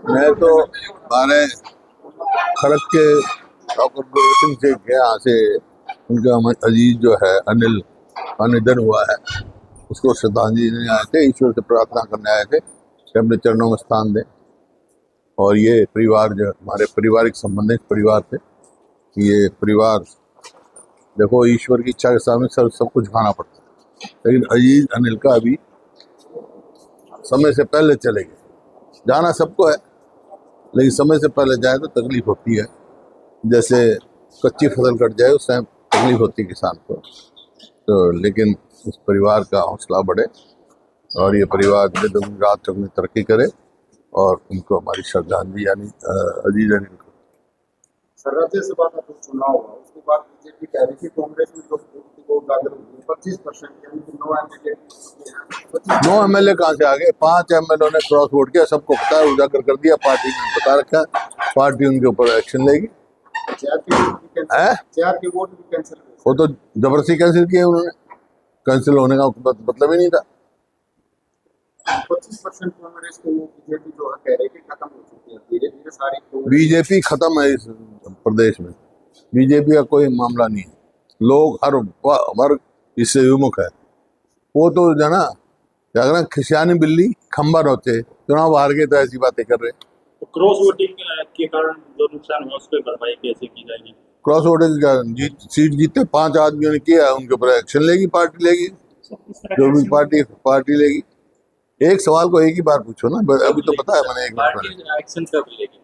मैं तो हमारे खड़क के डॉक्टर गोविंद सिंह से के यहाँ से उनका अजीज जो है अनिल का निधन हुआ है, उसको श्रद्धांजलि देने आए थे, ईश्वर से प्रार्थना करने आए थे कि अपने चरणों में स्थान दें। और ये परिवार जो हमारे पारिवारिक संबंधित परिवार थे, ये परिवार देखो ईश्वर की इच्छा के सामने सब कुछ खाना पड़ता है, लेकिन अजीज अनिल का अभी समय से पहले चले गए। जाना सबको है, लेकिन समय से पहले जाए तो तकलीफ होती है। जैसे कच्ची फसल कट जाए उस टाइम तकलीफ होती है किसान को, तो लेकिन इस परिवार का हौसला बढ़े और ये परिवार दिन रात तक में तरक्की करे और उनको हमारी श्रद्धांजलि यानी अजीज अनिल को। सर राज्यसभा का जो चुनाव हुआ उसके बाद बीजेपी कह रही थी कांग्रेस में जो वोट डाले 25% 9 एमएलए कहाँ से आ गए? 5 एमएलए ने क्रॉस वोट किया, सबको पता है, उजागर कर दिया, पार्टी ने बता रखा है, पार्टी उनके ऊपर एक्शन लेगी। 4 के वोट भी कैंसिल, वो तो जबरदस्ती कैंसिल किए उन्होंने, कैंसिल होने का मतलब ही नहीं था। 25% कांग्रेस को बीजेपी जो है कह रही है खत्म हो चुकी है, धीरे धीरे सारी बीजेपी खत्म है इस प्रदेश में, बीजेपी का कोई मामला नहीं है। लोग हर वर्ग इससे विमुख है। वो तो जो ना क्या कहना, खिसियानी बिल्ली खंबर होते, चुनाव हार गए तो ऐसी बातें कर रहे। तो क्रॉस वोटिंग के कारण जो नुकसान हुआ उसकी भरपाई कैसे की जाएगी? क्रॉस वोटिंग सीट जीते 5 आदमियों ने किया, उनके ऊपर एक्शन लेगी पार्टी, लेगी जो भी पार्टी लेगी। एक सवाल को एक ही बार पूछो ना, अभी तो पता है मैंने एक बार एक्शन कब लेगी?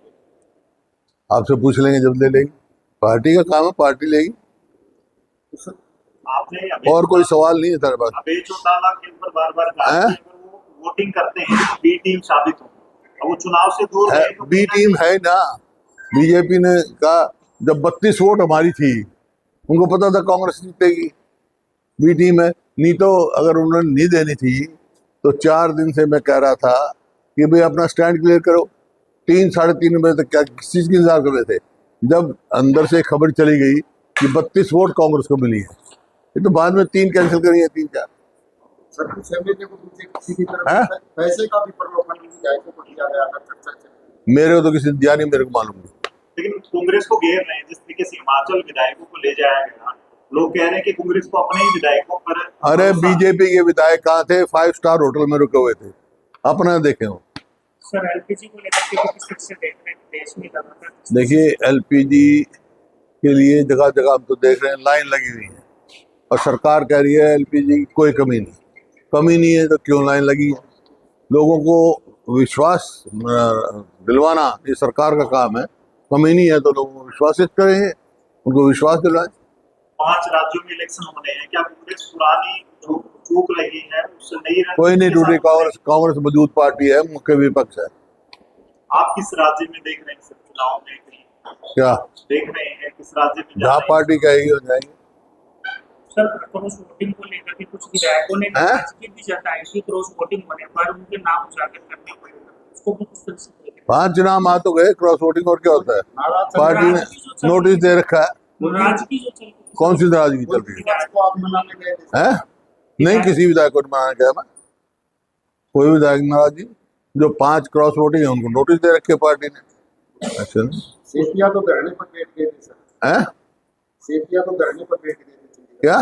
आपसे पूछ लेंगे जब ले लेगी, पार्टी का काम है, पार्टी लेगी। आपने और कोई सवाल नहीं है तेरे पास? अबे चौटाला के ऊपर बार-बार कहा कि अगर वो वोटिंग करते हैं तो बी टीम साबित हो, वो चुनाव से दूर है। बी टीम है ना, बीजेपी ने कहा जब 32 वोट हमारी थी, उनको पता था कांग्रेस जीतेगी, बी टीम है। नहीं तो अगर उन्होंने नहीं देनी थी तो 4 दिन से मैं कह रहा था कि भाई अपना स्टैंड क्लियर करो। 3 साढ़े 3 बजे तक क्या किस चीज की इंतजार कर रहे थे? जब अंदर से खबर चली गई कि 32 वोट कांग्रेस को मिली है, ये तो बाद में 3 कैंसिल करी है, 3-4। पैसे का भी प्रलोभन विधायकों को दिया गया था, चर्चा चली। मेरे को तो किसी ने दिया नहीं, मेरे को मालूम नहीं। लेकिन कांग्रेस को घेर रहे हैं, जिस तरीके से हिमाचल विधायकों को ले जाया गया, लोग कह रहे हैं कि कांग्रेस को अपने ही विधायकों पर। अरे बीजेपी के विधायक कहाँ थे? 5 स्टार होटल में रुके हुए थे, अपना देखे हो। सर एलपीजी को लेकर किस तरह से देख रहे हैं देश में लगातार? देखिए एलपीजी के लिए जगह जगह हम तो देख रहे हैं लाइन लगी हुई है, और सरकार कह रही है एलपीजी की कोई कमी नहीं है, तो क्यों लाइन लगी है? लोगों को विश्वास दिलवाना ये सरकार का काम है। कमी नहीं है तो लोगों को विश्वासित करेंगे, उनको विश्वास दिलाएं। 5 राज्यों में इलेक्शन होने हैं, क्या कांग्रेस पुरानी जो चूक रही है उससे नहीं? कोई नहीं टूटी, कांग्रेस मजबूत पार्टी है, मुख्य विपक्ष है। आप किस राज्य में देख रहे हैं सर चुनाव में? क्या देख रहे हैं किस राज्य में? जहाँ पार्टी कहेगी हो जाएंगे। सर क्रॉस वोटिंग को लेकर के कुछ विधायकों ने नाराजगी भी जताई थी, क्रॉस वोटिंग होने पर उनके नाम उजागर करने पड़े, उसको भी किस तरह से देखें? 5 नाम आ तो गए क्रॉस वोटिंग, और क्या होता है? पार्टी ने नोटिस दे रखा है। नाराजगी जो चल रही है, कौन सी नाराजगी चल रही है? नहीं, किसी विधायक को मनाने गया मैं, कोई विधायक नाराजगी। जो 5 क्रॉस वोटिंग है उनको नोटिस दे रखे पार्टी ने। अच्छा, सेठिया तो धरने पर बैठ गए थे सर, सेठिया तो धरने पर बैठ गए थे। क्या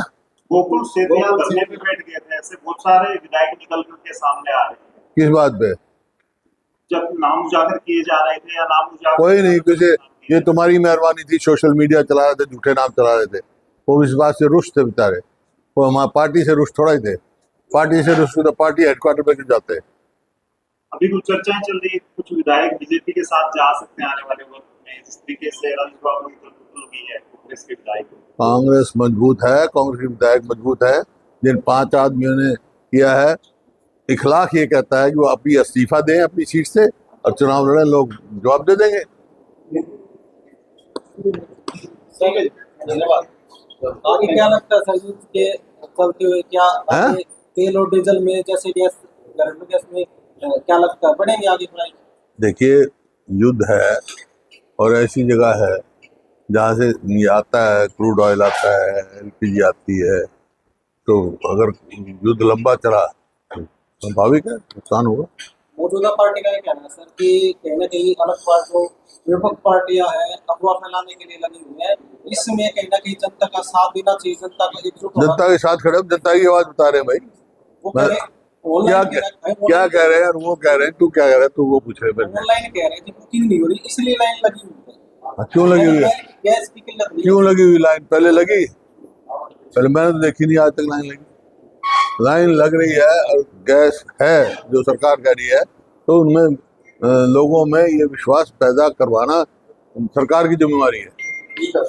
गोकुल सेठिया धरने पे बैठ गए थे? ऐसे बहुत सारे विधायक निकल करके सामने आ रहे हैं। किस बात पे? जब नाम उजागर किए जा रहे थे या नाम उजागर कोई नहीं, किसी ये तुम्हारी मेहरबानी थी, सोशल मीडिया चला रहे थे, झूठे नाम चला रहे थे, वो इस बात से रुष्ट थे बेचारे। वो हमारी पार्टी से रुष्ट थोड़ा ही थे, पार्टी से रुष्ट तो पार्टी हेडक्वार्टर पे क्यों जाते हैं? अभी कुछ चर्चाएं चल रही है, कुछ विधायक बीजेपी के साथ जा सकते हैं आने वाले वक्त में, जिस तरीके से रणजीत भी है कांग्रेस के विधायक। कांग्रेस मजबूत है, कांग्रेस के विधायक मजबूत है। जिन 5 आदमियों ने किया है, इखलाक ये कहता है कि वो अभी इस्तीफा दें अपनी सीट से और चुनाव लड़े, लोग जवाब दे देंगे। धन्यवाद। आगे क्या लगता है सर के चलते हुए, क्या तेल और डीजल में जैसे गैस, घरेलू गैस में क्या लगता है बढ़ेंगे आगे प्राइस? देखिए युद्ध है और ऐसी जगह है जहाँ से आता है क्रूड ऑयल, आता है एलपीजी आती है, तो अगर युद्ध लंबा चला तो स्वाभाविक है नुकसान होगा। मौजूदा पार्टी का ये कहना है सर कि कहीं ना कहीं अलग पार्टी जो विपक्ष पार्टियां हैं अफवाह फैलाने के लिए लगी हुई है, इसमें कहीं ना कहीं जनता का साथ देना चाहिए, जनता का एकजुट होना जनता के साथ खड़े हो, जनता की आवाज बता रहे हैं भाई। वो कह रहे क्या क्या कह रहे हैं और वो कह रहे हैं, तू क्या कह रहा है, तू वो पूछ रहे हैं मेरे से। ऑनलाइन कह रहे हैं कि बुकिंग नहीं हो रही इसलिए लाइन लगी हुई है। क्यों लगी हुई है? गैस की किल्लत नहीं क्यों लगी हुई लाइन? पहले लगी? पहले मैंने तो देखी नहीं आज तक लाइन लगी। लाइन लग रही है और गैस है जो सरकार कह रही है, तो उनमें लोगों में ये विश्वास पैदा करवाना सरकार की जिम्मेवारी है। ठीक है।